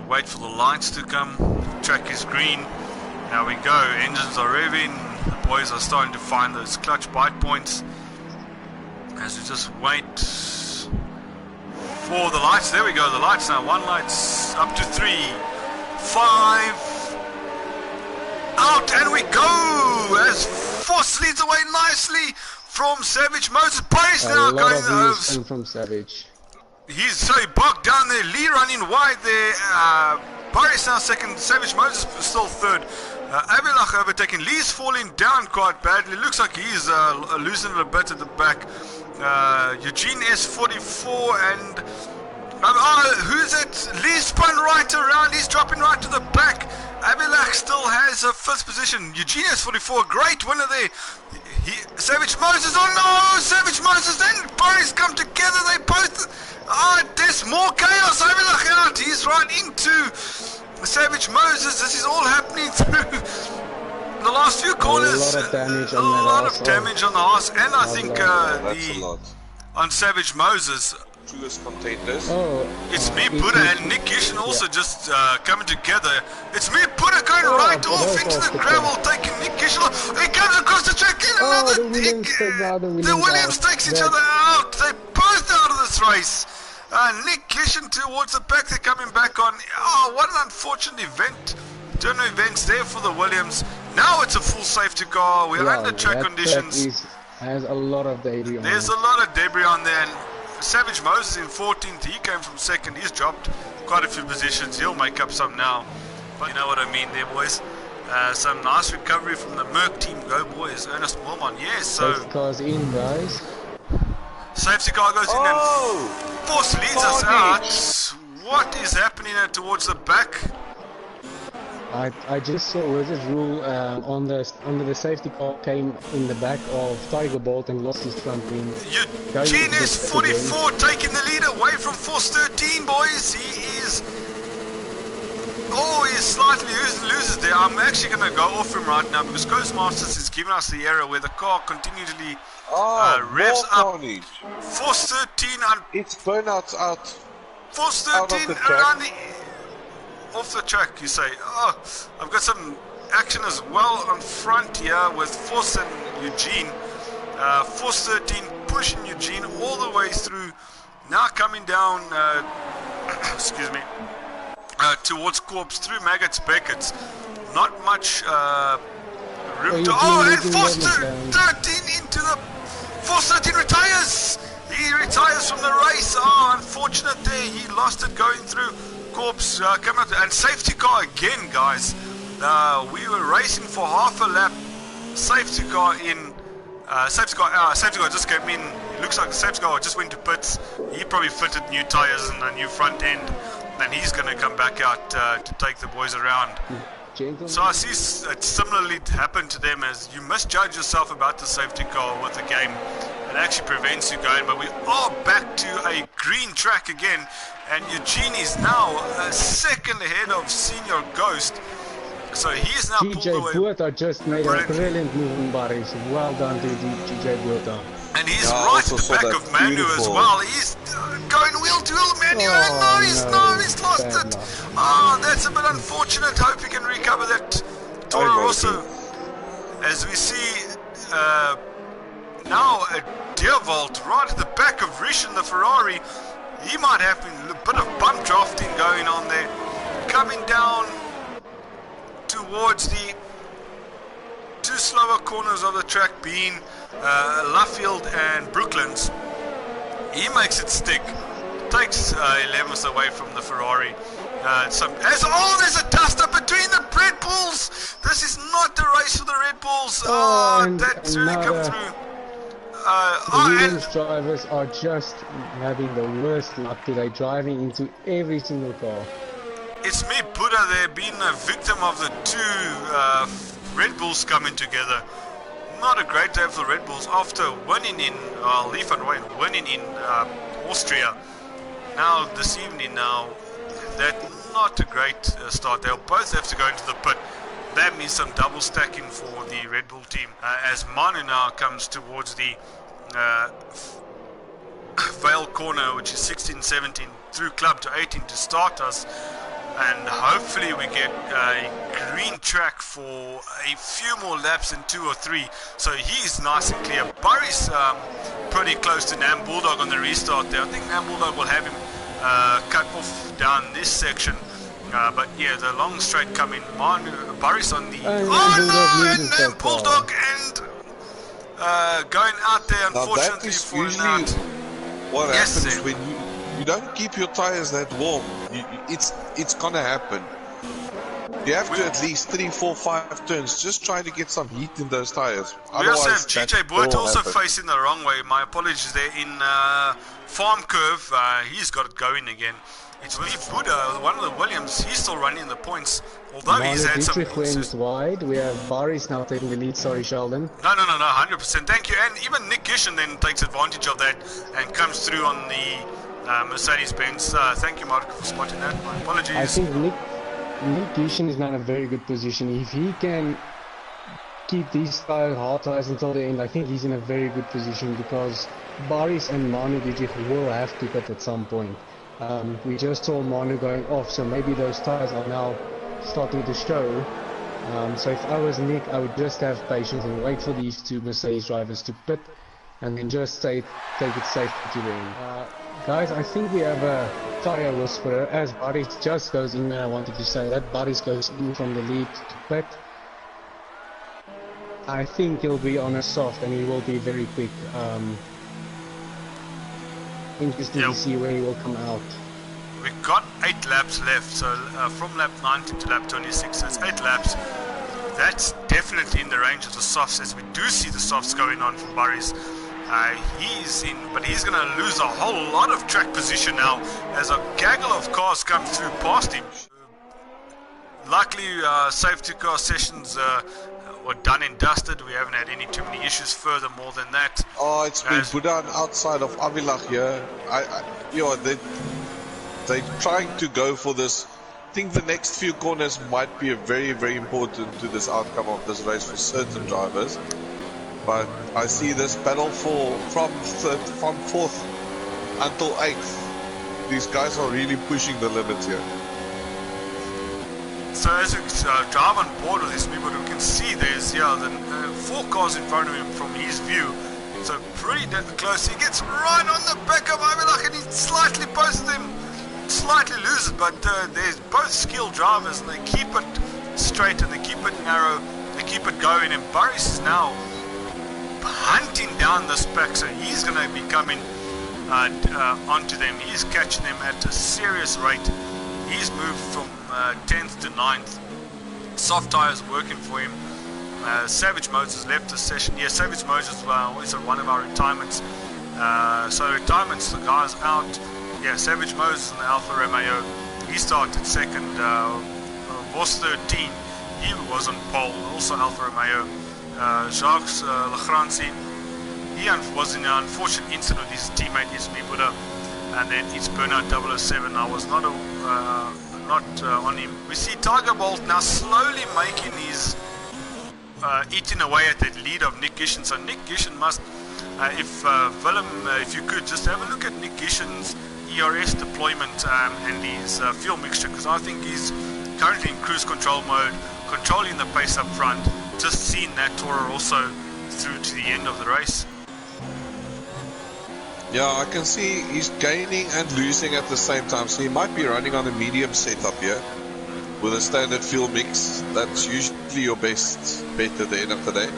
wait for the lights to come. Track is green. Now we go. Engines are revving. The boys are starting to find those clutch bite points. As we just wait for the lights. There we go. The lights now. One light's up to 3, 5. Out and we go. As Force leads away nicely from Savage Moses. Boris now going over from Savage. He's so bogged down there. Lee running wide there. Boris now second. Savage Moses still third. Abilach overtaking. Lee's falling down quite badly. Looks like he's losing it a bit at the back. Eugene S44 and who's it? Lee spun right around. He's dropping right to the back. Abilach still has a first position. Eugene S44, great winner there. Savage Moses, oh no! Savage Moses and Boris come together. They both. There's more chaos. Abilach out. He's right into Savage Moses. This is all happening through the last few corners. A lot of damage on the horse, and I think on Savage Moses. Contenders. It's me, Buddha, and Nick Gishin also just coming together. It's me, Buddha, going right off into the gravel, taking Nick Gishin. He comes across the track. The Williams takes each other out. They're both out of this race. Nick Gishin towards the back. They're coming back on. What an unfortunate event. Turn events there for the Williams. Now it's a full safety car. We're under track conditions. Has a lot of debris on There's a lot of debris on there. And Savage Moses in 14th, he came from second. He's dropped quite a few positions. He'll make up some now. But you know what I mean there, boys. Some nice recovery from the Merc team. Go, boys. Ernest Moorman, yes. So safety car's in, guys. Safety car goes in and Force leads us out. What is happening towards the back? I just saw this rule under the safety car came in the back of Tiger Bolt and lost his front wing. Eugene is 44 taking the lead away from Force 13, boys. He is. He's slightly loses there. I'm actually going to go off him right now because Ghostmasters is giving us the error where the car continually revs up. Force 13 it's burnouts out. Force 13 around the. Off the track, you say. I've got some action as well on front here with Force and Eugene. Force 13 pushing Eugene all the way through. Now coming down, excuse me, towards Corpse through Maggots Beckett's. Not much room to. And Force 13 into the. Force 13 retires! He retires from the race. Unfortunate there. He lost it going through. Corpse come out and safety car again, guys. We were racing for half a lap. Safety car in. Safety car just came in. It looks like the safety car just went to pits. He probably fitted new tires and a new front end. Then he's going to come back out to take the boys around. So I see it similarly happened to them, as you misjudge yourself about the safety car with the game. It actually prevents you going, but we are back to a green track again, and Eugene is now a second ahead of Senior Ghost. So he is now pulled away. TJ Buerta just made a brilliant move on Barry's. Well done to TJ Buerta. And he's right at the back of Manu as well. He's going wheel to wheel, Manu. He's lost it. That's a bit unfortunate. Hope he can recover that. Toro Rosso, as we see now a Deervolt right at the back of Rish in the Ferrari. He might have a bit of bump drafting going on there. Coming down towards the two slower corners of the track being Luffield and Brooklands. He makes it stick. Takes 11th away from the Ferrari. There's a dust up between the Red Bulls. This is not the race for the Red Bulls. That's really come through. The Williams drivers are just having the worst luck today, driving into every single car. It's me, Buddha, there, being a victim of the two Red Bulls coming together. Not a great day for the Red Bulls after winning in Leaf and Wayne, winning in Austria. Now this evening, that's not a great start. They'll both have to go into the pit. That means some double stacking for the Red Bull team. As Manu now comes towards the Vale corner, which is 16, 17 through club to 18 to start us. and hopefully we get a green track for a few more laps in 2 or 3, so he's nice and clear. Barry's pretty close to Nam Bulldog on the restart there. I think Nam Bulldog will have him cut off down this section, but yeah, the long straight coming. Barry's on the and Bulldog and going out there, unfortunately, for an out. What happens when you don't keep your tires that warm. It's gonna happen. You have to at least 3, 4, 5 turns just trying to get some heat in those tires. We also have GJ Boyd also facing the wrong way. My apologies there in Farm Curve. He's got it going again. It's Lee Buddha, one of the Williams. He's still running the points, although he's had some went wide. We have Barry's now taking the lead. Sorry, Sheldon. No, 100%. Thank you. And even Nick Gishen then takes advantage of that and comes through on the Mercedes-Benz. Thank you, Mark, for spotting that. My apologies. I think Nick Gishen is now in a very good position. If he can keep these hard tires until the end, I think he's in a very good position, because Barry's and Manu Dietrich will have to cut at some point. We just saw Manu going off, so maybe those tires are now starting to show. So if I was Nick, I would just have patience and wait for these two Mercedes drivers to pit, and then just take it safely to the end. Guys, I think we have a tire whisperer as Barry just goes in. I wanted to say that Barry goes in from the lead to pit. I think he'll be on a soft and he will be very quick. Interesting to see where he will come out. We've got 8 laps left, so from lap 19 to lap 26, so it's 8 laps. That's definitely in the range of the softs, as we do see the softs going on for Barry's. He's in, but he's going to lose a whole lot of track position now as a gaggle of cars come through past him. Luckily, safety car sessions were done and dusted. We haven't had any too many issues furthermore than that. Oh, it's been put on outside of Avilach here. They're trying to go for this. I think the next few corners might be very, very important to this outcome of this race for certain drivers. But I see this battle from 4th until 8th. These guys are really pushing the limits here. So as we drive on board with these people, we can see there's the 4 cars in front of him from his view. So pretty close. He gets right on the back of Avilach and he slightly both of them slightly loses, but there's both skilled drivers and they keep it straight and they keep it narrow, they keep it going, and Boris is now hunting down this pack, so he's going to be coming onto them. He's catching them at a serious rate. He's moved from 10th to 9th. Soft tires working for him. Savage Moses left the session. Yeah, Savage Moses was one of our retirements. So retirements, the guys out. Yeah, Savage Moses and the Alfa Romeo. He started second. Vos 13, he was on pole. Also Alfa Romeo. Jacques Lagranci, he was in an unfortunate incident with his teammate Ismi Buddha, and then it's Burnout 007. I was not on him. We see Tiger Bolt now slowly making his eating away at the lead of Nick Gishen. So Nick Gishen must, if Willem, if you could just have a look at Nick Gishen's ERS deployment and his fuel mixture, because I think he's currently in cruise control mode, controlling the pace up front. Just seen that Toro also through to the end of the race. Yeah, I can see he's gaining and losing at the same time, so he might be running on a medium setup here with a standard fuel mix. That's usually your best bet at the end of the day.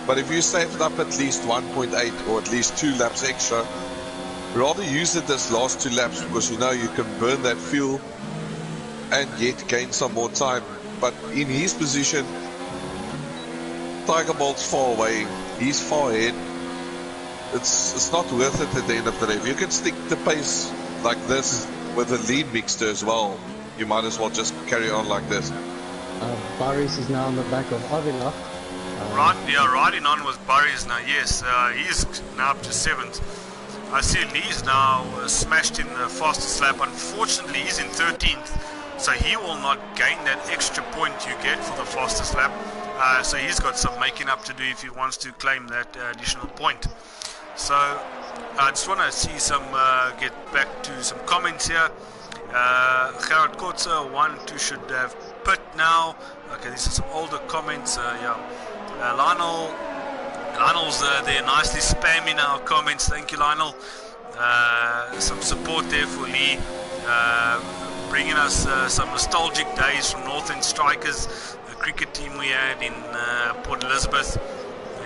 But if you saved up at least 1.8 or at least 2 laps extra, rather use it this last 2 laps, because you know you can burn that fuel and yet gain some more time. But in his position, Tiger Bolt's far away, he's far ahead. It's not worth it at the end of the day. If you can stick the pace like this with a lead mixture as well, you might as well just carry on like this. Barris is now on the back of Avila. Riding on with Barris now, yes. He's now up to 7th. I see Lee's now smashed in the fastest lap. Unfortunately, he's in 13th, so he will not gain that extra point you get for the fastest lap. So he's got some making up to do if he wants to claim that additional point. So I just want to see some, get back to some comments here. Gerard Kotze, 1-2 should have pit now. Okay, these are some older comments. Lionel's there nicely spamming our comments. Thank you, Lionel. Some support there for Lee. Bringing us some nostalgic days from North End Strikers, the cricket team we had in Port Elizabeth.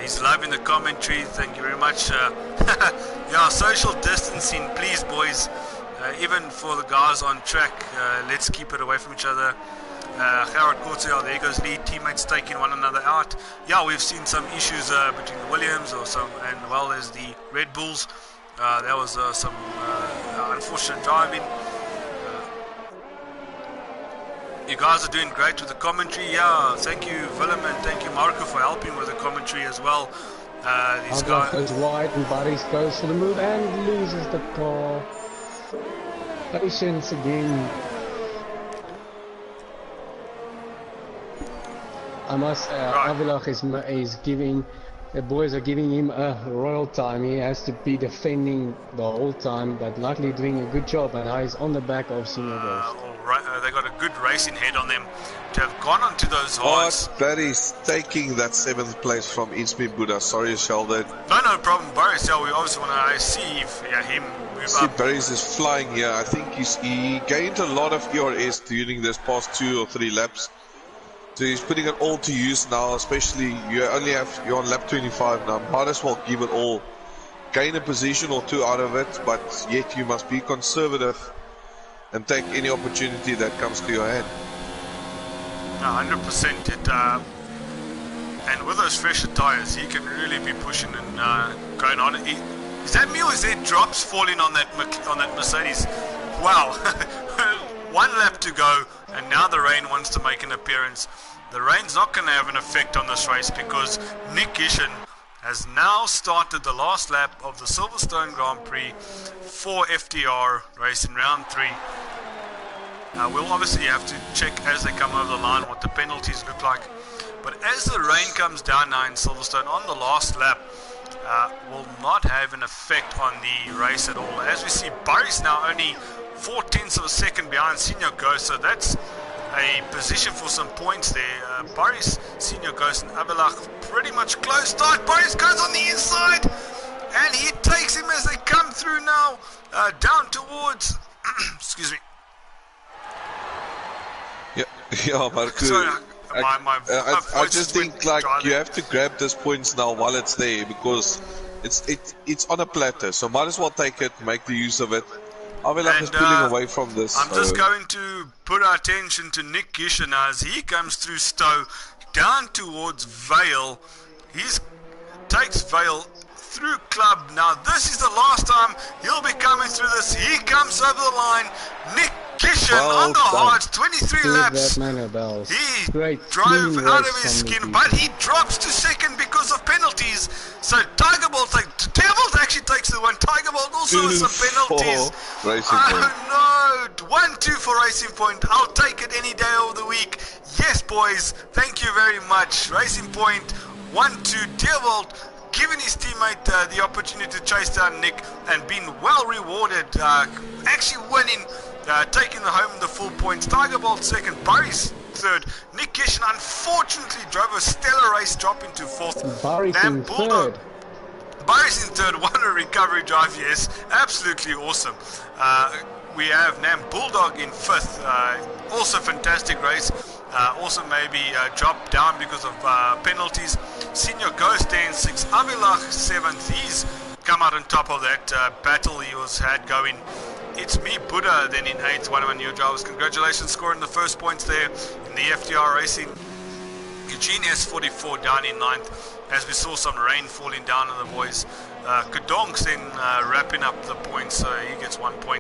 He's loving the commentary. Thank you very much. Yeah, social distancing, please, boys. Even for the guys on track, let's keep it away from each other. Gerard Kortzel, there goes Lee, teammates taking one another out. Yeah, we've seen some issues between the Williams and well as the Red Bulls. There was some unfortunate driving. You guys are doing great with the commentary. Yeah, thank you Willem and thank you Marco for helping with the commentary as well. These guys goes wide and Barry's goes for the move and loses the car. Patience again. I must say, Avilach is giving, the boys are giving him a royal time. He has to be defending the whole time, but luckily doing a good job, and he's on the back of Senior Ghost. They got a good racing head on them to have gone onto those hards. Barry's taking that 7th place from Insmi Buddha. Sorry, Sheldon. No problem, Barry's. Yeah, we obviously want to see if him move up. Barry's is flying here. I think he gained a lot of ERS during this past 2 or 3 laps. So he's putting it all to use now, especially you're on lap 25 now. Might as well give it all. Gain a position or 2 out of it, but yet you must be conservative and take any opportunity that comes to your hand. 100%. And with those fresher tires, he can really be pushing and going on. Is that me or is there drops falling on that Mercedes? Wow. 1 lap to go, and now the rain wants to make an appearance. The rain's not going to have an effect on this race because Nick Gishen has now started the last lap of the Silverstone Grand Prix for FTR race in round 3. We'll obviously have to check as they come over the line what the penalties look like. But as the rain comes down now in Silverstone on the last lap, will not have an effect on the race at all. As we see, Barry's now only 0.4 of a second behind Senior Ghost, so that's a position for some points there. Barry's, Senior Ghost and Abilach pretty much close start. Barry's goes on the inside and he takes him as they come through now down towards excuse me. Yeah, Marco. Sorry, I just think like you have to grab these points now while it's there because it's on a platter, so might as well take it, make the use of it. Avilach is pulling away from this. I'm just going to put our attention to Nick Gishen as he comes through Stowe down towards Vale. He takes Vale through Club. Now this is the last time he'll be coming through this. He comes over the line. Nick Gishen on the hards, 23 laps. He drove out of his skin, but he drops to second because of penalties. So Tiger Bolt actually takes the one. Tiger Bolt also with some penalties. Oh no, 1-2 for Racing Point. I'll take it any day of the week. Yes, boys, thank you very much. Racing Point, 1-2. Deerbolt giving his teammate the opportunity to chase down Nick and being well rewarded, actually winning, taking home the full points. Tiger Bolt second, Barry's third. Nick Gishen unfortunately drove a stellar race, dropping to 4th. Barry's in third. Barry's in third. What a recovery drive, yes, absolutely awesome. We have Nam Bulldog in 5th, also fantastic race. Also maybe dropped down because of penalties. Senior Ghost in 6th, Avilach 7th. He's come out on top of that battle he had going. It's me, Buddha, then in 8th, one of our new drivers. Congratulations, scoring the first points there in the FTR racing. Eugene S44 down in 9th, as we saw some rain falling down on the boys. Kadonks then wrapping up the points, so he gets 1 point.